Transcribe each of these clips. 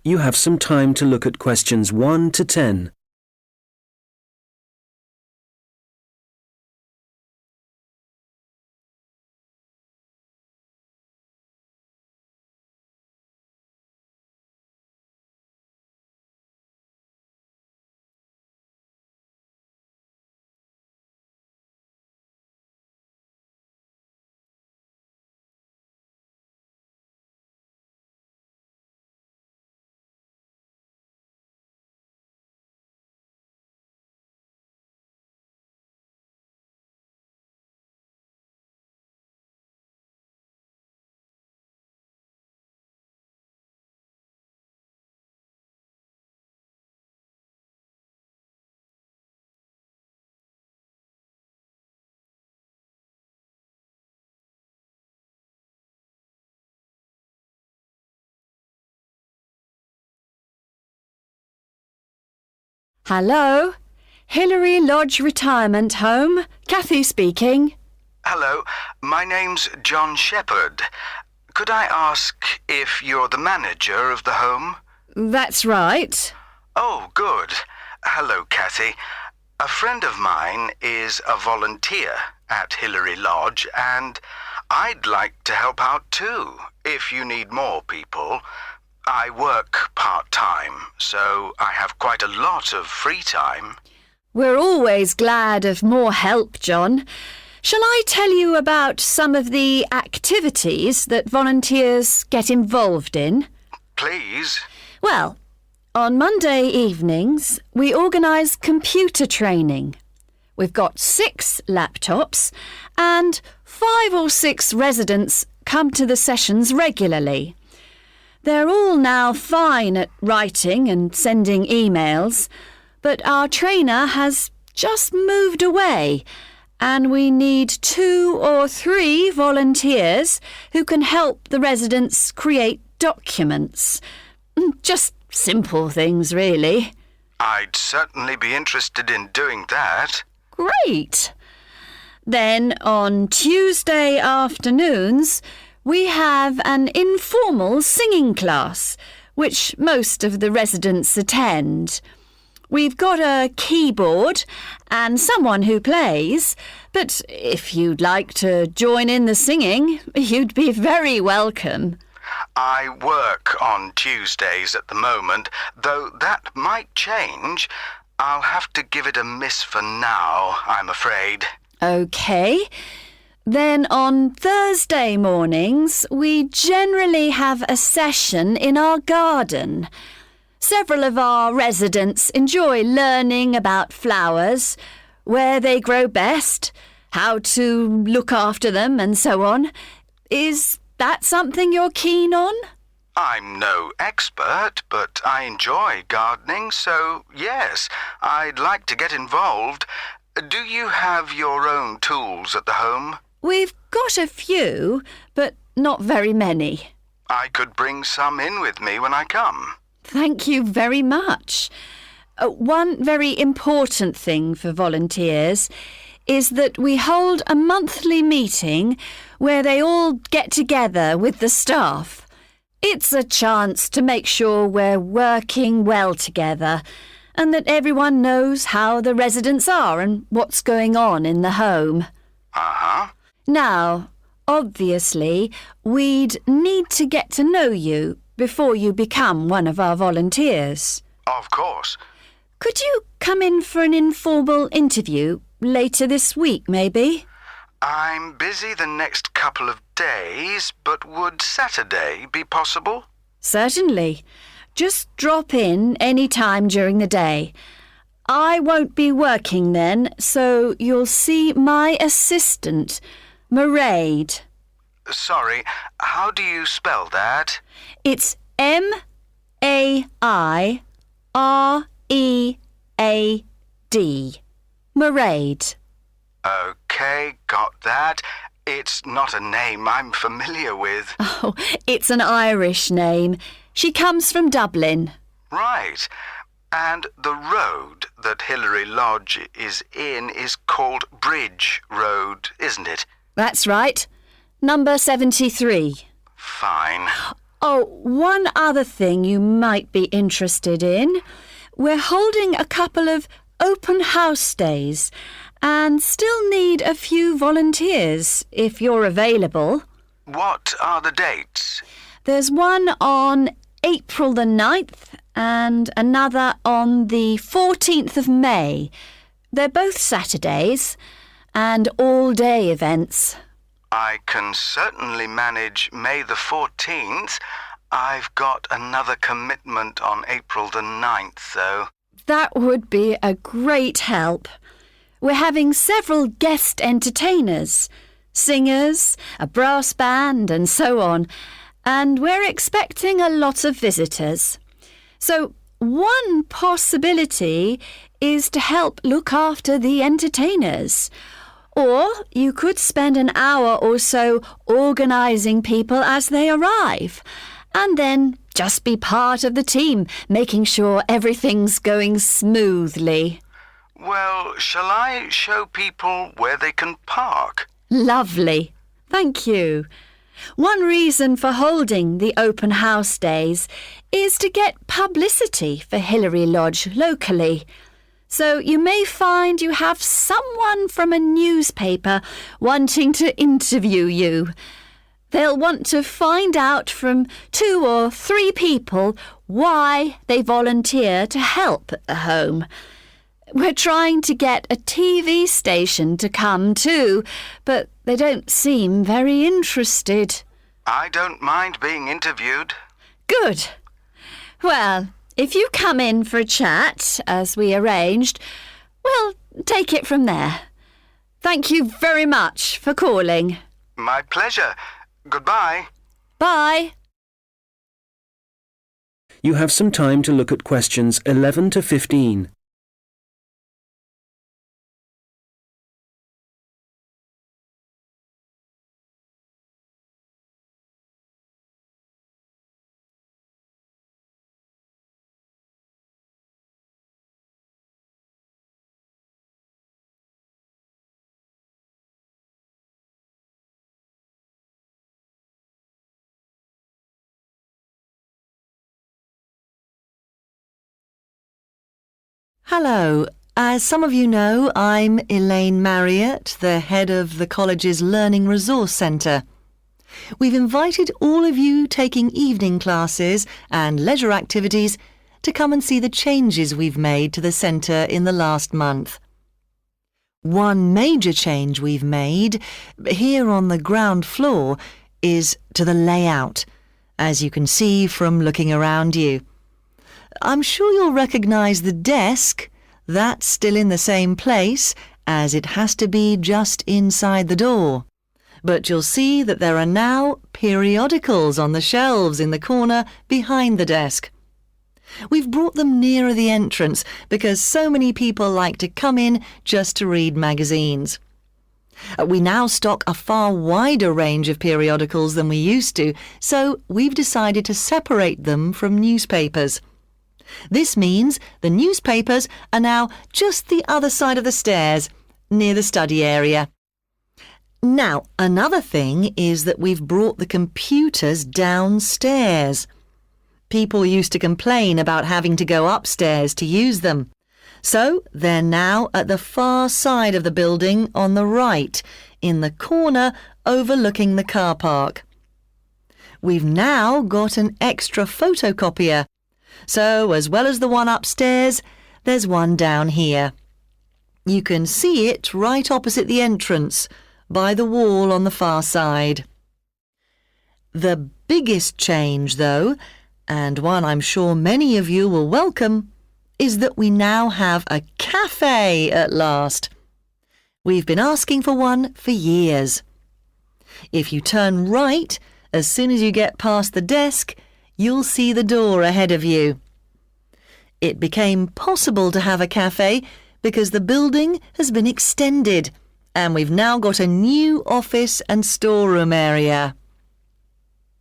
You have some time to look at questions 1 to 10. Hello, Hilary Lodge Retirement Home. Kathy speaking. Hello, my name's John Shepherd. Could I ask if you're the manager of the home? That's right. Oh, good. Hello, Kathy. A friend of mine is a volunteer at Hilary Lodge, and I'd like to help out too, if you need more people. I work part-time, so I have quite a lot of free time. We're always glad of more help, John. Shall I tell you about some of the activities that volunteers get involved in? Please. Well, on Monday evenings, we organise computer training. We've got 6 laptops and 5 or 6 residents come to the sessions regularly. They're all now fine at writing and sending emails, but our trainer has just moved away and we need 2 or 3 volunteers who can help the residents create documents. Just simple things, really. I'd certainly be interested in doing that. Great! Then on Tuesday afternoons, we have an informal singing class, which most of the residents attend. We've got a keyboard and someone who plays, but if you'd like to join in the singing, you'd be very welcome. I work on Tuesdays at the moment, though that might change. I'll have to give it a miss for now, I'm afraid. OK. Then on Thursday mornings, we generally have a session in our garden. Several of our residents enjoy learning about flowers, where they grow best, how to look after them and so on. Is that something you're keen on? I'm no expert, but I enjoy gardening, so yes, I'd like to get involved. Do you have your own tools at the home? We've got a few, but not very many. I could bring some in with me when I come. Thank you very much. One very important thing for volunteers is that we hold a monthly meeting where they all get together with the staff. It's a chance to make sure we're working well together and that everyone knows how the residents are and what's going on in the home. Uh-huh. Now, obviously, we'd need to get to know you before you become one of our volunteers. Of course. Could you come in for an informal interview later this week, maybe? I'm busy the next couple of days, but would Saturday be possible? Certainly. Just drop in any time during the day. I won't be working then, so you'll see my assistant, Mairead. Sorry, how do you spell that? It's M-A-I-R-E-A-D. Mairead. OK, got that. It's not a name I'm familiar with. Oh, it's an Irish name. She comes from Dublin. Right. And the road that Hilary Lodge is in is called Bridge Road, isn't it? That's right. Number 73. Fine. Oh, one other thing you might be interested in. We're holding a couple of open house days and still need a few volunteers if you're available. What are the dates? There's one on April the 9th and another on the 14th of May. They're both Saturdays and all-day events. I can certainly manage May the 14th. I've got another commitment on April the 9th, though. That would be a great help. We're having several guest entertainers, singers, a brass band and so on, and we're expecting a lot of visitors. So one possibility is to help look after the entertainers. Or you could spend an hour or so organising people as they arrive, and then just be part of the team, making sure everything's going smoothly. Well, shall I show people where they can park? Lovely. Thank you. One reason for holding the open house days is to get publicity for Hillary Lodge locally. So you may find you have someone from a newspaper wanting to interview you. They'll want to find out from 2 or 3 people why they volunteer to help at the home. We're trying to get a TV station to come too, but they don't seem very interested. I don't mind being interviewed. Good. Well, if you come in for a chat, as we arranged, we'll take it from there. Thank you very much for calling. My pleasure. Goodbye. Bye. You have some time to look at questions 11 to 15. Hello. As some of you know, I'm Elaine Marriott, the head of the college's Learning Resource Centre. We've invited all of you taking evening classes and leisure activities to come and see the changes we've made to the centre in the last month. One major change we've made here on the ground floor is to the layout, as you can see from looking around you. I'm sure you'll recognise the desk. That's still in the same place, as it has to be just inside the door. But you'll see that there are now periodicals on the shelves in the corner behind the desk. We've brought them nearer the entrance because so many people like to come in just to read magazines. We now stock a far wider range of periodicals than we used to, so we've decided to separate them from newspapers. This means the newspapers are now just the other side of the stairs, near the study area. Now, another thing is that we've brought the computers downstairs. People used to complain about having to go upstairs to use them. So they're now at the far side of the building on the right, in the corner overlooking the car park. We've now got an extra photocopier. So, as well as the one upstairs, there's one down here. You can see it right opposite the entrance, by the wall on the far side. The biggest change, though, and one I'm sure many of you will welcome, is that we now have a cafe at last. We've been asking for one for years. If you turn right, as soon as you get past the desk, you'll see the door ahead of you. It became possible to have a cafe because the building has been extended and we've now got a new office and storeroom area.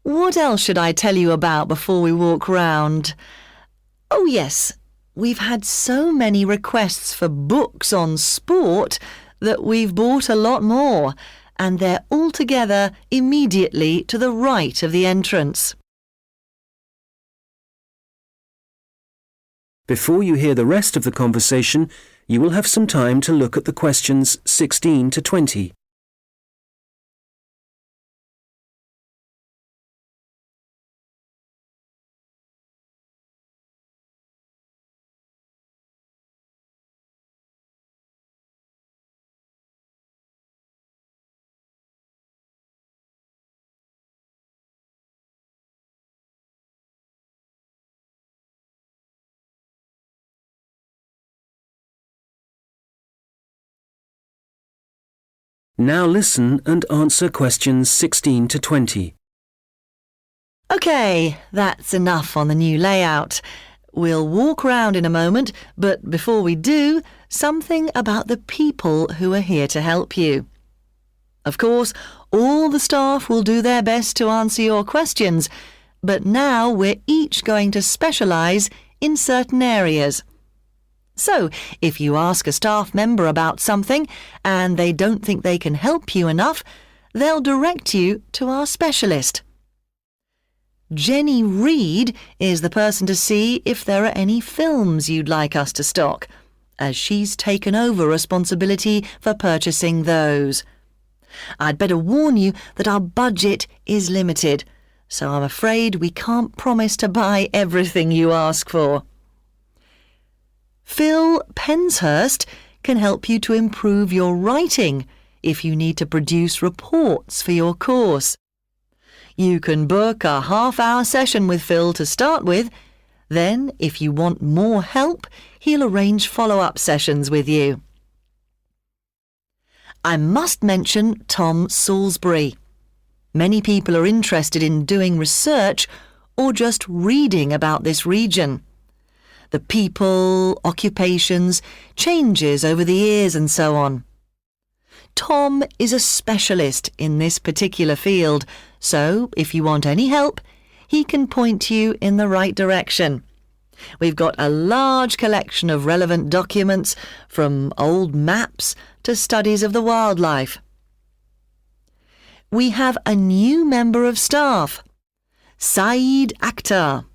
What else should I tell you about before we walk round? Oh yes, we've had so many requests for books on sport that we've bought a lot more, and they're all together immediately to the right of the entrance. Before you hear the rest of the conversation, you will have some time to look at the questions 16 to 20. Now listen and answer questions 16 to 20. OK, that's enough on the new layout. We'll walk round in a moment, but before we do, something about the people who are here to help you. Of course, all the staff will do their best to answer your questions, but now we're each going to specialise in certain areas. So, if you ask a staff member about something and they don't think they can help you enough, they'll direct you to our specialist. Jenny Reed is the person to see if there are any films you'd like us to stock, as she's taken over responsibility for purchasing those. I'd better warn you that our budget is limited, so I'm afraid we can't promise to buy everything you ask for. Phil Penshurst can help you to improve your writing if you need to produce reports for your course. You can book a half-hour session with Phil to start with. Then, if you want more help, he'll arrange follow-up sessions with you. I must mention Tom Salisbury. Many people are interested in doing research or just reading about this region. The people, occupations, changes over the years and so on. Tom is a specialist in this particular field, so if you want any help, he can point you in the right direction. We've got a large collection of relevant documents, from old maps to studies of the wildlife. We have a new member of staff, Saeed Akhtar.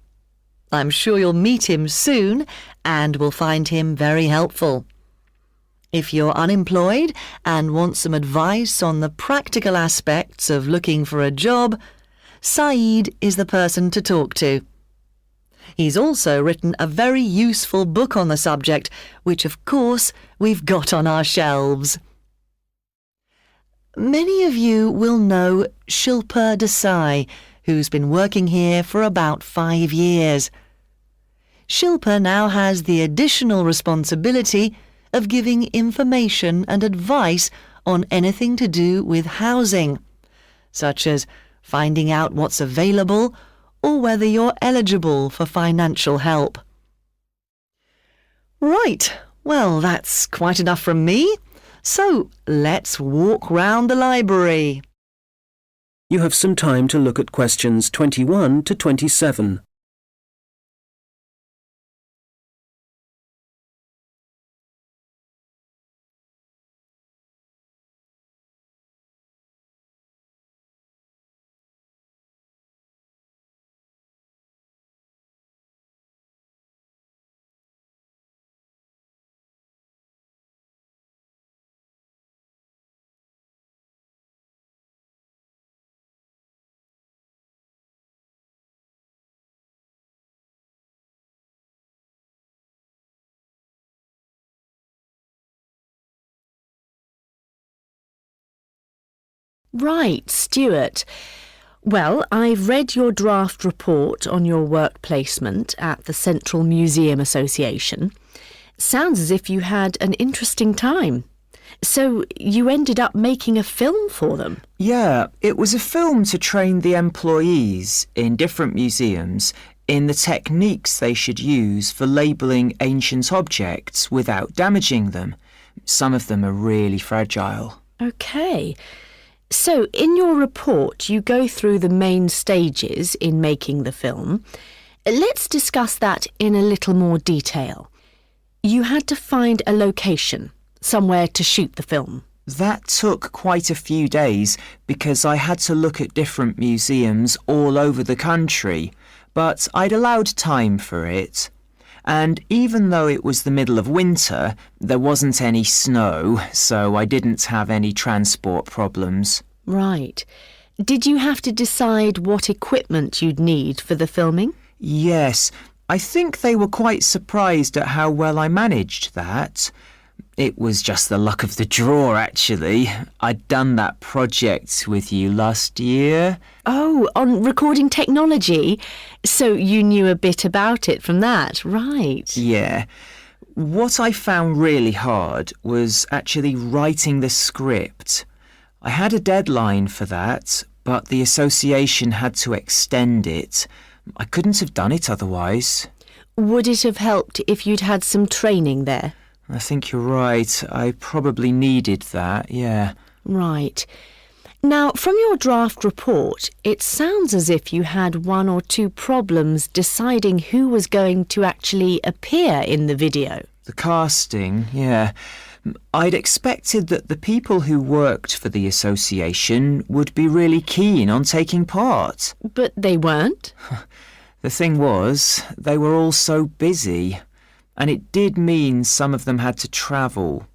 I'm sure you'll meet him soon and will find him very helpful. If you're unemployed and want some advice on the practical aspects of looking for a job, Saeed is the person to talk to. He's also written a very useful book on the subject, which of course we've got on our shelves. Many of you will know Shilpa Desai, who's been working here for about 5 years. Shilpa now has the additional responsibility of giving information and advice on anything to do with housing, such as finding out what's available or whether you're eligible for financial help. Right, well, that's quite enough from me. So let's walk round the library. You have some time to look at questions 21 to 27. Right, Stuart. Well, I've read your draft report on your work placement at the Central Museum Association. Sounds as if you had an interesting time. So you ended up making a film for them? Yeah, it was a film to train the employees in different museums in the techniques they should use for labelling ancient objects without damaging them. Some of them are really fragile. OK. So, in your report, you go through the main stages in making the film. Let's discuss that in a little more detail. You had to find a location, somewhere to shoot the film. That took quite a few days because I had to look at different museums all over the country, but I'd allowed time for it. And even though it was the middle of winter, there wasn't any snow, so I didn't have any transport problems. Right. Did you have to decide what equipment you'd need for the filming? Yes, I think they were quite surprised at how well I managed that. It was just the luck of the draw, actually. I'd done that project with you last year. Oh, on recording technology? So you knew a bit about it from that, right? Yeah. What I found really hard was actually writing the script. I had a deadline for that, but the association had to extend it. I couldn't have done it otherwise. Would it have helped if you'd had some training there? I think you're right. I probably needed that, yeah. Right. Now, from your draft report, it sounds as if you had one or two problems deciding who was going to actually appear in the video. The casting, yeah. I'd expected that the people who worked for the association would be really keen on taking part. But they weren't? The thing was, they were all so busy. And it did mean some of them had to travel.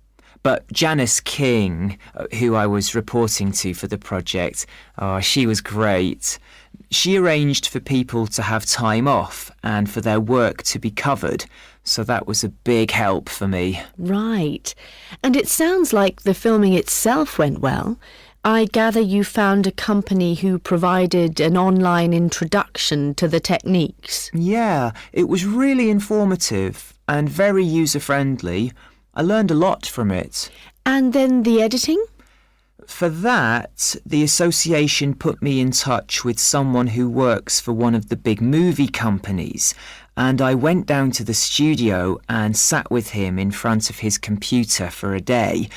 But Janice King, who I was reporting to for the project, she was great. She arranged for people to have time off and for their work to be covered, so that was a big help for me. Right. And it sounds like the filming itself went well. I gather you found a company who provided an online introduction to the techniques. Yeah, it was really informative and very user-friendly. I learned a lot from it. And then the editing? For that, the association put me in touch with someone who works for one of the big movie companies, and I went down to the studio and sat with him in front of his computer for a day,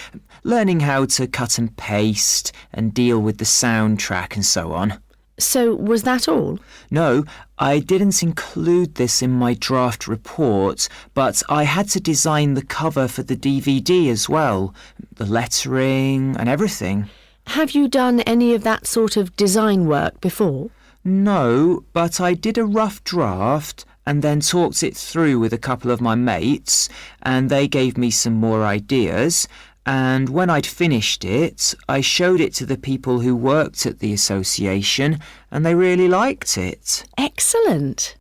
learning how to cut and paste and deal with the soundtrack and so on. So was that all? No, I didn't include this in my draft report, but I had to design the cover for the DVD as well, the lettering and everything. Have you done any of that sort of design work before? No, but I did a rough draft and then talked it through with a couple of my mates, and they gave me some more ideas. And when I'd finished it, I showed it to the people who worked at the association, and they really liked it. Excellent.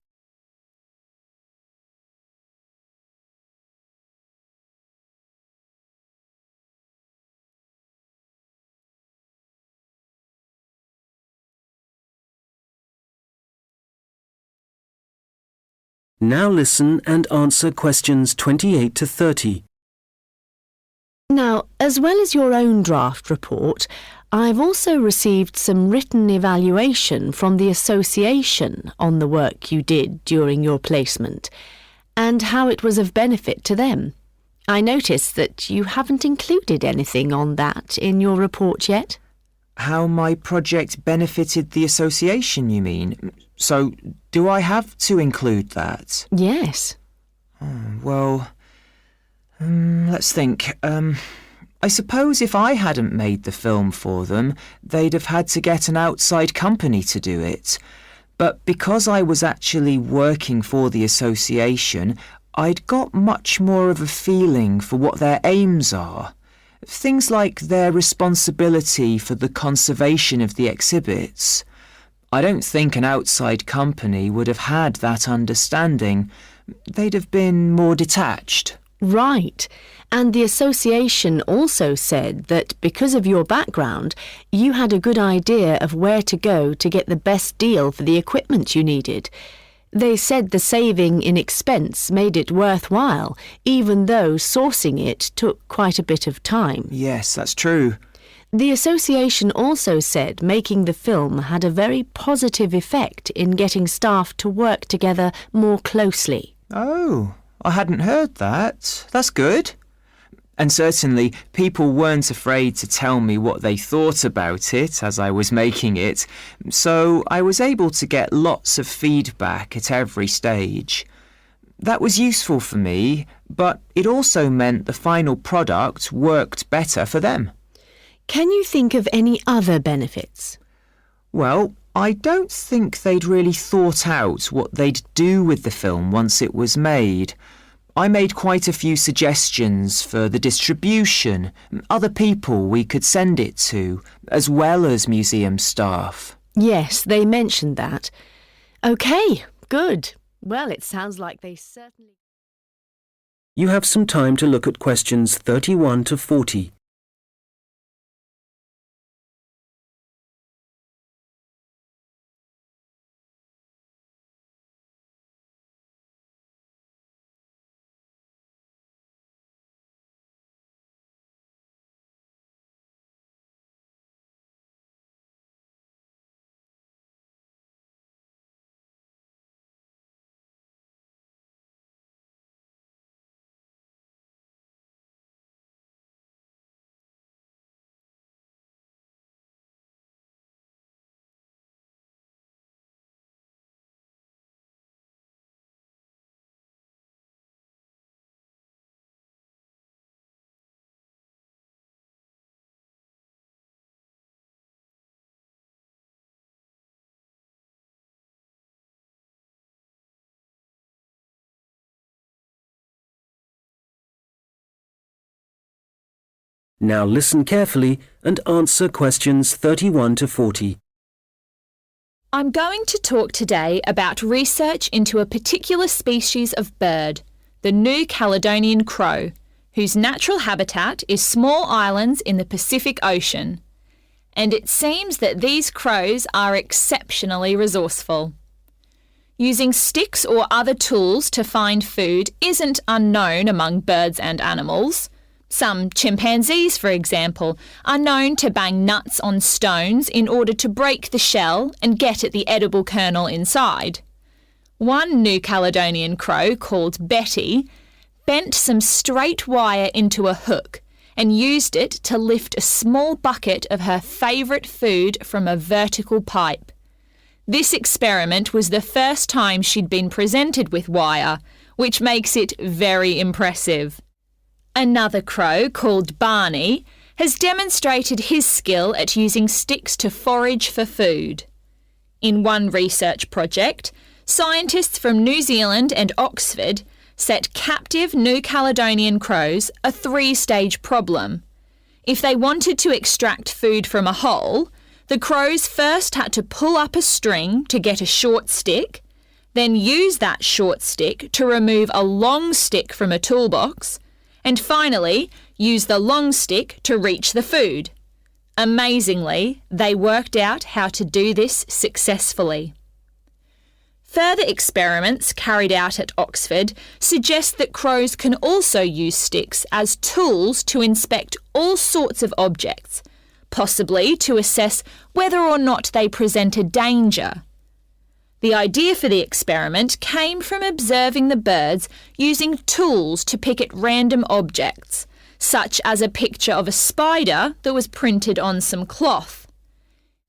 Now listen and answer questions 28 to 30. Now, as well as your own draft report, I've also received some written evaluation from the association on the work you did during your placement and how it was of benefit to them. I noticed that you haven't included anything on that in your report yet. How my project benefited the association, you mean? So, do I have to include that? Yes. Let's think. I suppose if I hadn't made the film for them, they'd have had to get an outside company to do it. But because I was actually working for the association, I'd got much more of a feeling for what their aims are. Things like their responsibility for the conservation of the exhibits. I don't think an outside company would have had that understanding. They'd have been more detached. Right. And the association also said that because of your background, you had a good idea of where to go to get the best deal for the equipment you needed. They said the saving in expense made it worthwhile, even though sourcing it took quite a bit of time. Yes, that's true. The association also said making the film had a very positive effect in getting staff to work together more closely. Oh, I hadn't heard that. That's good. And certainly people weren't afraid to tell me what they thought about it as I was making it, so I was able to get lots of feedback at every stage. That was useful for me, but it also meant the final product worked better for them. Can you think of any other benefits? Well, I don't think they'd really thought out what they'd do with the film once it was made. I made quite a few suggestions for the distribution, other people we could send it to, as well as museum staff. Yes, they mentioned that. OK, good. Well, it sounds like they certainly... You have some time to look at questions 31 to 40. Now listen carefully and answer questions 31 to 40. I'm going to talk today about research into a particular species of bird, the New Caledonian crow, whose natural habitat is small islands in the Pacific Ocean. And it seems that these crows are exceptionally resourceful. Using sticks or other tools to find food isn't unknown among birds and animals. Some chimpanzees, for example, are known to bang nuts on stones in order to break the shell and get at the edible kernel inside. One New Caledonian crow, called Betty, bent some straight wire into a hook and used it to lift a small bucket of her favourite food from a vertical pipe. This experiment was the first time she'd been presented with wire, which makes it very impressive. Another crow, called Barney, has demonstrated his skill at using sticks to forage for food. In one research project, scientists from New Zealand and Oxford set captive New Caledonian crows a 3-stage problem. If they wanted to extract food from a hole, the crows first had to pull up a string to get a short stick, then use that short stick to remove a long stick from a toolbox, and finally use the long stick to reach the food. Amazingly, they worked out how to do this successfully. Further experiments carried out at Oxford suggest that crows can also use sticks as tools to inspect all sorts of objects, possibly to assess whether or not they present a danger. The idea for the experiment came from observing the birds using tools to pick at random objects, such as a picture of a spider that was printed on some cloth.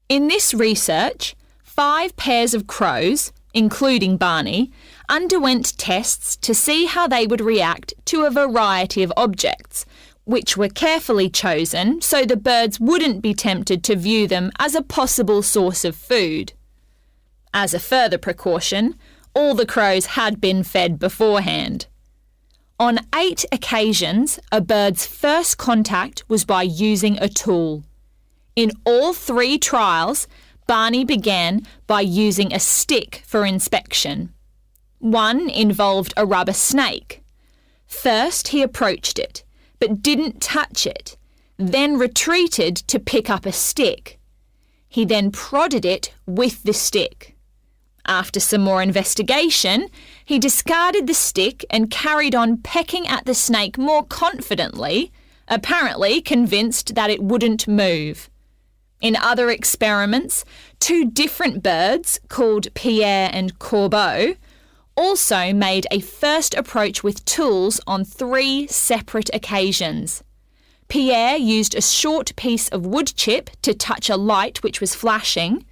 In this research, 5 pairs of crows, including Barney, underwent tests to see how they would react to a variety of objects, which were carefully chosen so the birds wouldn't be tempted to view them as a possible source of food. As a further precaution, all the crows had been fed beforehand. On 8 occasions, a bird's first contact was by using a tool. In all 3 trials, Barney began by using a stick for inspection. One involved a rubber snake. First, he approached it, but didn't touch it, then retreated to pick up a stick. He then prodded it with the stick. After some more investigation, he discarded the stick and carried on pecking at the snake more confidently, apparently convinced that it wouldn't move. In other experiments, 2 different birds, called Pierre and Corbeau, also made a first approach with tools on 3 separate occasions. Pierre used a short piece of wood chip to touch a light which was flashing,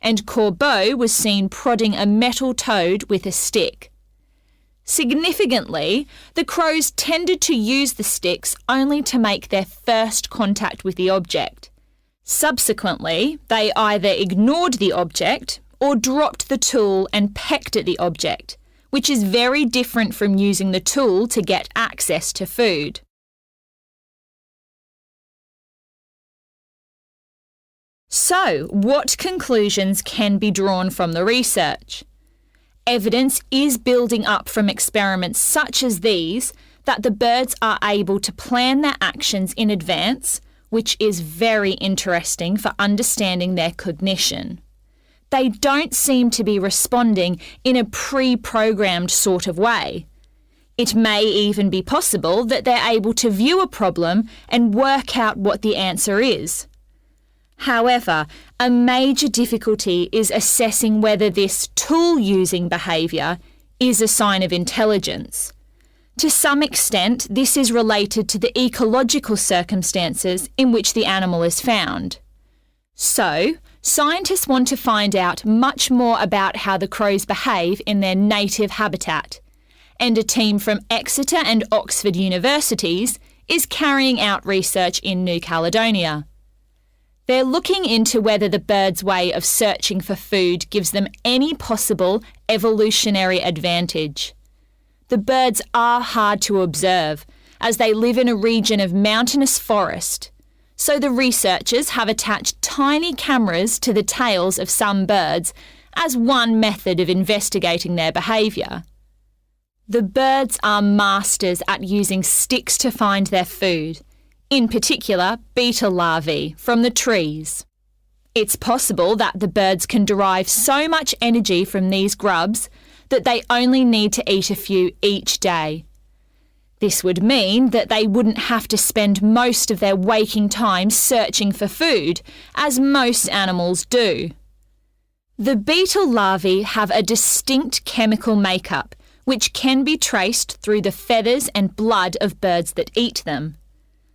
and Corbeau was seen prodding a metal toad with a stick. Significantly, the crows tended to use the sticks only to make their first contact with the object. Subsequently, they either ignored the object or dropped the tool and pecked at the object, which is very different from using the tool to get access to food. So, what conclusions can be drawn from the research? Evidence is building up from experiments such as these that the birds are able to plan their actions in advance, which is very interesting for understanding their cognition. They don't seem to be responding in a pre-programmed sort of way. It may even be possible that they're able to view a problem and work out what the answer is. However, a major difficulty is assessing whether this tool-using behaviour is a sign of intelligence. To some extent, this is related to the ecological circumstances in which the animal is found. So, scientists want to find out much more about how the crows behave in their native habitat, and a team from Exeter and Oxford universities is carrying out research in New Caledonia. They're looking into whether the birds' way of searching for food gives them any possible evolutionary advantage. The birds are hard to observe, as they live in a region of mountainous forest, so the researchers have attached tiny cameras to the tails of some birds as one method of investigating their behaviour. The birds are masters at using sticks to find their food, in particular beetle larvae from the trees. It's possible that the birds can derive so much energy from these grubs that they only need to eat a few each day. This would mean that they wouldn't have to spend most of their waking time searching for food, as most animals do. The beetle larvae have a distinct chemical makeup, which can be traced through the feathers and blood of birds that eat them.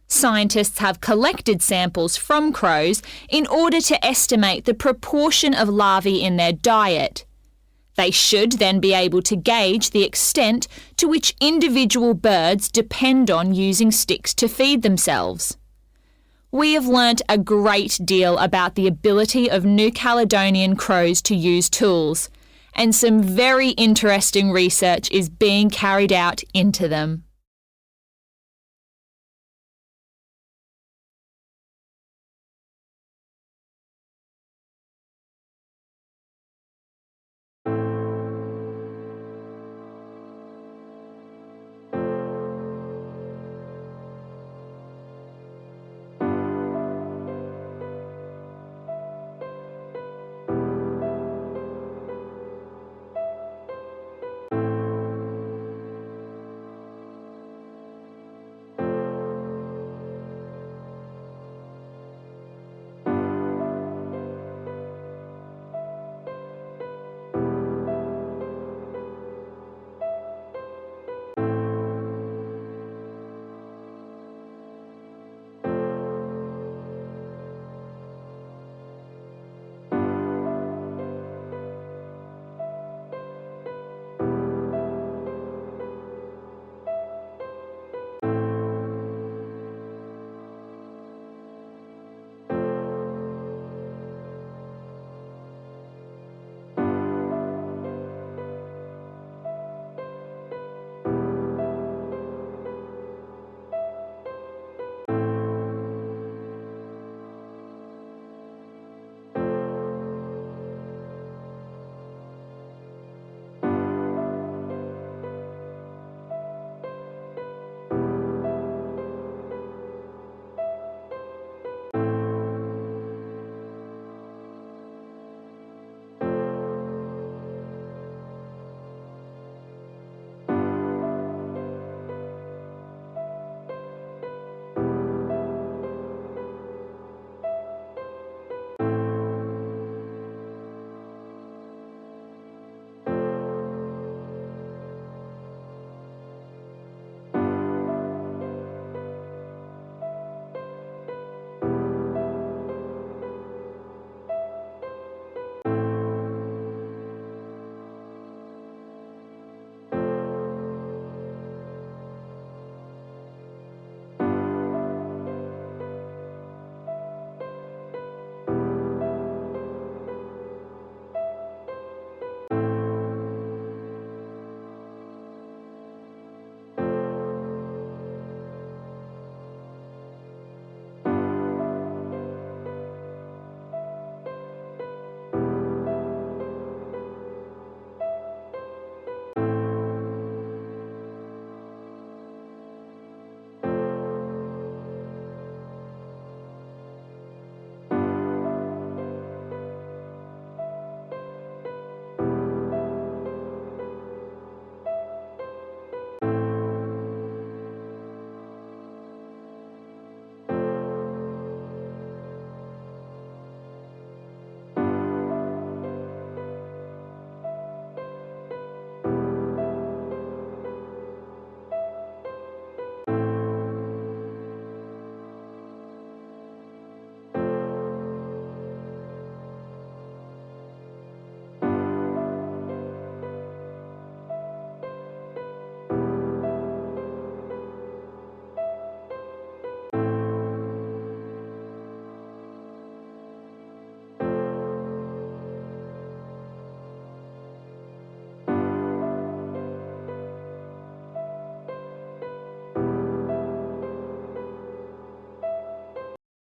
Scientists have collected samples from crows in order to estimate the proportion of larvae in their diet. They should then be able to gauge the extent to which individual birds depend on using sticks to feed themselves. We have learnt a great deal about the ability of New Caledonian crows to use tools, and some very interesting research is being carried out into them.